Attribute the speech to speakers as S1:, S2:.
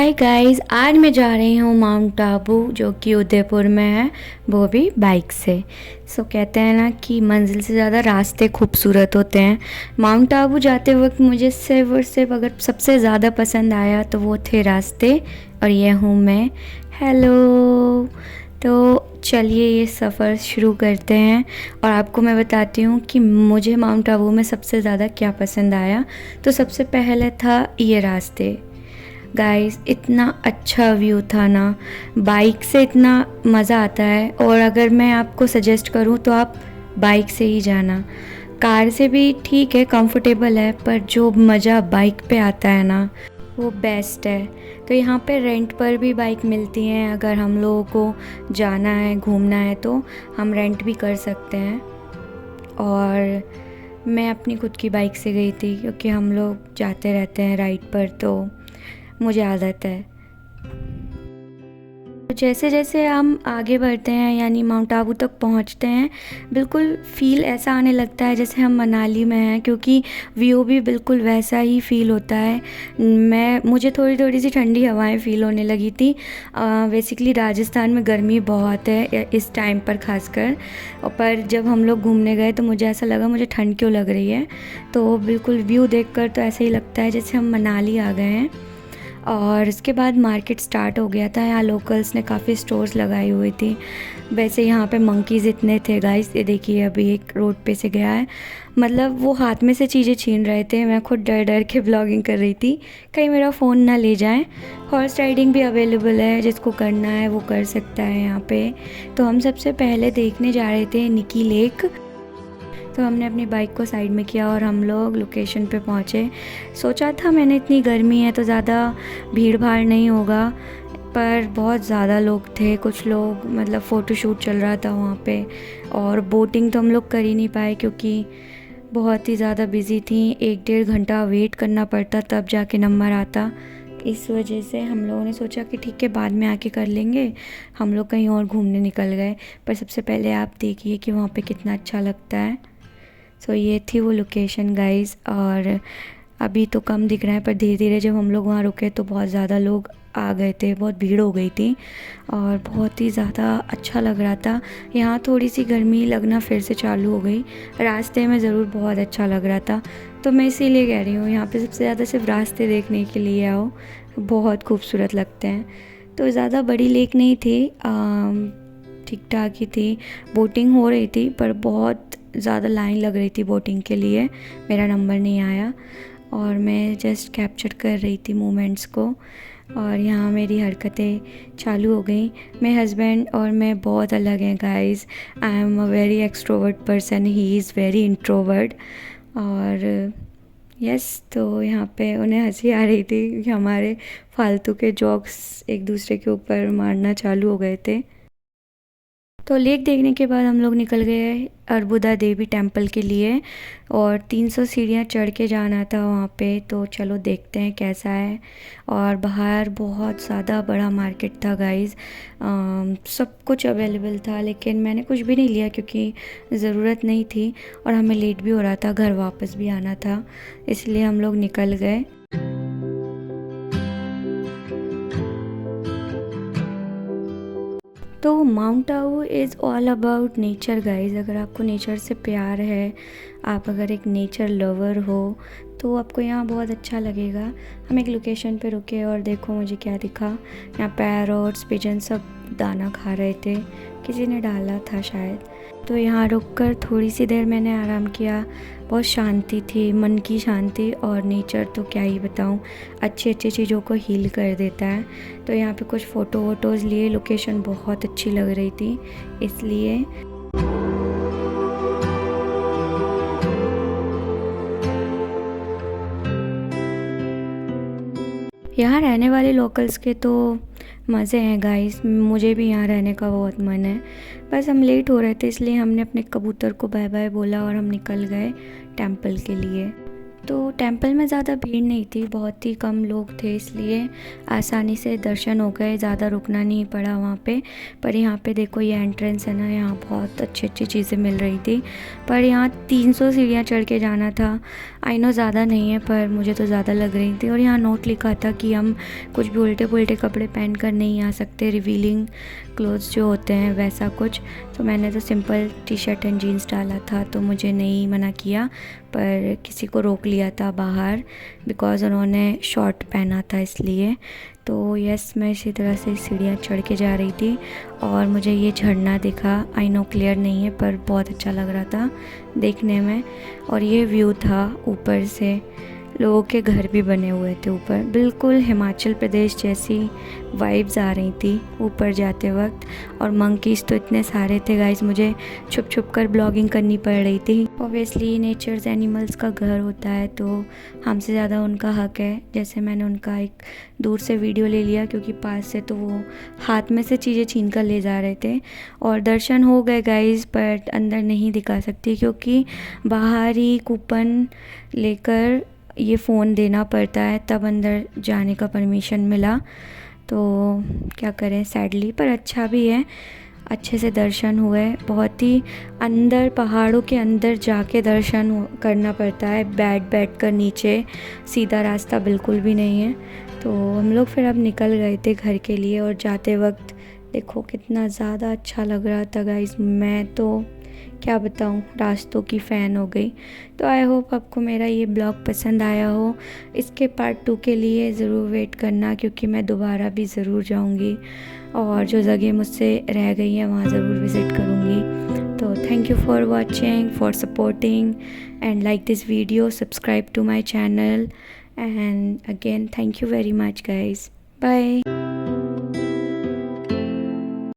S1: Hi guys, आज मैं जा रही हूँ माउंट आबू जो कि उदयपुर में है, वो भी बाइक से। कहते हैं ना कि मंजिल से ज़्यादा रास्ते खूबसूरत होते हैं। माउंट आबू जाते वक्त मुझे सिर्फ और सिर्फ अगर सबसे ज़्यादा पसंद आया तो वो थे रास्ते, और ये हूँ मैं। हेलो। तो चलिए ये सफ़र शुरू करते हैं और आपको मैं बताती हूँ कि मुझे माउंट आबू में सबसे ज़्यादा क्या पसंद आया। तो सबसे पहले था ये रास्ते। गाइस, इतना अच्छा व्यू था ना, बाइक से इतना मज़ा आता है। और अगर मैं आपको सजेस्ट करूँ तो आप बाइक से ही जाना। कार से भी ठीक है, कंफर्टेबल है, पर जो मज़ा बाइक पे आता है ना, वो बेस्ट है। तो यहाँ पे रेंट पर भी बाइक मिलती हैं, अगर हम लोगों को जाना है, घूमना है तो हम रेंट भी कर सकते हैं। और मैं अपनी खुद की बाइक से गई थी क्योंकि हम लोग जाते रहते हैं राइड पर, तो मुझे आदत है। तो जैसे जैसे हम आगे बढ़ते हैं यानी माउंट आबू तक पहुंचते हैं, बिल्कुल फ़ील ऐसा आने लगता है जैसे हम मनाली में हैं, क्योंकि व्यू भी बिल्कुल वैसा ही फ़ील होता है। मुझे थोड़ी थोड़ी सी ठंडी हवाएं फ़ील होने लगी थी। बेसिकली राजस्थान में गर्मी बहुत है इस टाइम पर खासकर, पर जब हम लोग घूमने गए तो मुझे ऐसा लगा मुझे ठंड क्यों लग रही है। तो बिल्कुल व्यू देखकर तो ऐसे ही लगता है जैसे हम मनाली आ गए हैं। और इसके बाद मार्केट स्टार्ट हो गया था। यहाँ लोकल्स ने काफ़ी स्टोर्स लगाई हुई थी। वैसे यहाँ पे मंकीज़ इतने थे गाइस, ये देखिए अभी एक रोड पे से गया है, मतलब वो हाथ में से चीज़ें छीन रहे थे। मैं खुद डर डर के ब्लॉगिंग कर रही थी कहीं मेरा फ़ोन ना ले जाए। हॉर्स राइडिंग भी अवेलेबल है, जिसको करना है वो कर सकता है यहाँ पे। तो हम सबसे पहले देखने जा रहे थे निकी लेक। तो हमने अपनी बाइक को साइड में किया और हम लोग लोकेशन पे पहुँचे। सोचा था मैंने इतनी गर्मी है तो ज़्यादा भीड़ भाड़ नहीं होगा, पर बहुत ज़्यादा लोग थे। कुछ लोग मतलब फ़ोटोशूट चल रहा था वहाँ पे, और बोटिंग तो हम लोग कर ही नहीं पाए क्योंकि बहुत ही ज़्यादा बिज़ी थी। 1-1.5 घंटा वेट करना पड़ता तब जाके नंबर आता। इस वजह से हम लोगों ने सोचा कि ठीक है बाद में आके कर लेंगे। हम लोग कहीं और घूमने निकल गए। पर सबसे पहले आप देखिए कि वहाँ पे कितना अच्छा लगता है। ये थी वो लोकेशन गाइस। और अभी तो कम दिख रहा है, पर धीरे धीरे जब हम लोग वहाँ रुके तो बहुत ज़्यादा लोग आ गए थे, बहुत भीड़ हो गई थी और बहुत ही ज़्यादा अच्छा लग रहा था। यहाँ थोड़ी सी गर्मी लगना फिर से चालू हो गई। रास्ते में ज़रूर बहुत अच्छा लग रहा था, तो मैं इसीलिए कह रही हूँ यहाँ पे सबसे ज़्यादा सिर्फ रास्ते देखने के लिए आओ, बहुत खूबसूरत लगते हैं। तो ज़्यादा बड़ी लेक नहीं थी, ठीक ठाक ही थी। बोटिंग हो रही थी पर बहुत ज़्यादा लाइन लग रही थी बोटिंग के लिए, मेरा नंबर नहीं आया और मैं जस्ट कैप्चर कर रही थी मोमेंट्स को। और यहाँ मेरी हरकतें चालू हो गई। मेरे हस्बैंड और मैं बहुत अलग हैं guys. I am a very extrovert person, he is very introvert. और यस, तो यहाँ पे उन्हें हंसी आ रही थी क्योंकि हमारे फालतू के जोक्स एक दूसरे के ऊपर मारना चालू हो गए थे। तो लेक देखने के बाद हम लोग निकल गए अर्बुदा देवी टेम्पल के लिए, और 300 सीढ़ियाँ चढ़ के जाना था वहाँ पे। तो चलो देखते हैं कैसा है। और बाहर बहुत ज़्यादा बड़ा मार्केट था गाइस, सब कुछ अवेलेबल था, लेकिन मैंने कुछ भी नहीं लिया क्योंकि ज़रूरत नहीं थी और हमें लेट भी हो रहा था, घर वापस भी आना था, इसलिए हम लोग निकल गए। तो mount Abu is all about nature guys. अगर आपको नेचर से प्यार है, आप अगर एक नेचर लवर हो, तो आपको यहाँ बहुत अच्छा लगेगा। हम एक लोकेशन पे रुके और देखो मुझे क्या दिखा। यहाँ पैरोट्स, पिजन सब दाना खा रहे थे, किसी ने डाला था शायद। तो यहाँ रुककर थोड़ी सी देर मैंने आराम किया। बहुत शांति थी, मन की शांति। और नेचर तो क्या ही बताऊँ, अच्छी अच्छी चीज़ों को हील कर देता है। तो यहाँ पे कुछ फ़ोटो वोटोज़ लिए, लोकेशन बहुत अच्छी लग रही थी इसलिए। यहाँ रहने वाले लोकल्स के तो मज़े हैं गाइस, मुझे भी यहाँ रहने का बहुत मन है। बस हम लेट हो रहे थे इसलिए हमने अपने कबूतर को बाय बाय बोला और हम निकल गए टेंपल के लिए। तो टेंपल में ज़्यादा भीड़ नहीं थी, बहुत ही कम लोग थे, इसलिए आसानी से दर्शन हो गए, ज़्यादा रुकना नहीं पड़ा वहाँ पे। पर यहाँ पे देखो ये एंट्रेंस है ना, यहाँ बहुत अच्छी अच्छी चीज़ें मिल रही थी। पर यहाँ 300 सीढ़ियाँ चढ़ के जाना था। आई नो ज़्यादा नहीं है, पर मुझे तो ज़्यादा लग रही थी। और यहाँ नोट लिखा था कि हम कुछ भी उल्टे पुल्टे कपड़े पहन कर नहीं आ सकते, रिवीलिंग क्लोथ्स जो होते हैं वैसा कुछ। तो मैंने तो simple T shirt and jeans डाला था, तो मुझे नहीं मना किया, पर किसी को रोक लिया था बाहर बिकॉज़ उन्होंने शॉर्ट पहना था इसलिए। तो यस, मैं इसी तरह से सीढ़ियाँ चढ़ के जा रही थी और मुझे ये झरना दिखा। आई नो क्लियर नहीं है, पर बहुत अच्छा लग रहा था देखने में। और ये व्यू था ऊपर से, लोगों के घर भी बने हुए थे ऊपर, बिल्कुल हिमाचल प्रदेश जैसी वाइब्स आ रही थी ऊपर जाते वक्त। और मंकीज़ तो इतने सारे थे गाइस, मुझे छुप छुप कर ब्लॉगिंग करनी पड़ रही थी। ऑब्वियसली नेचर्स एनिमल्स का घर होता है, तो हमसे ज़्यादा उनका हक है। जैसे मैंने उनका एक दूर से वीडियो ले लिया, क्योंकि पास से तो वो हाथ में से चीज़ें छीन कर ले जा रहे थे। और दर्शन हो गए गाइस, बट अंदर नहीं दिखा सकती क्योंकि बाहर ही कूपन लेकर ये फ़ोन देना पड़ता है, तब अंदर जाने का परमिशन मिला। तो क्या करें सैडली, पर अच्छा भी है, अच्छे से दर्शन हुए। बहुत ही अंदर पहाड़ों के अंदर जाके दर्शन करना पड़ता है, बैठ कर नीचे, सीधा रास्ता बिल्कुल भी नहीं है। तो हम लोग फिर अब निकल गए थे घर के लिए। और जाते वक्त देखो कितना ज़्यादा अच्छा लग रहा था गाइस, मैं तो क्या बताऊँ, रास्तों की फ़ैन हो गई। तो आई होप आपको मेरा ये ब्लॉग पसंद आया हो। इसके पार्ट 2 के लिए ज़रूर वेट करना, क्योंकि मैं दोबारा भी ज़रूर जाऊँगी और जो जगह मुझसे रह गई हैं वहाँ ज़रूर विज़िट करूँगी। तो thank you for watching, for supporting and like this video, subscribe to my channel and again thank you very much guys, bye.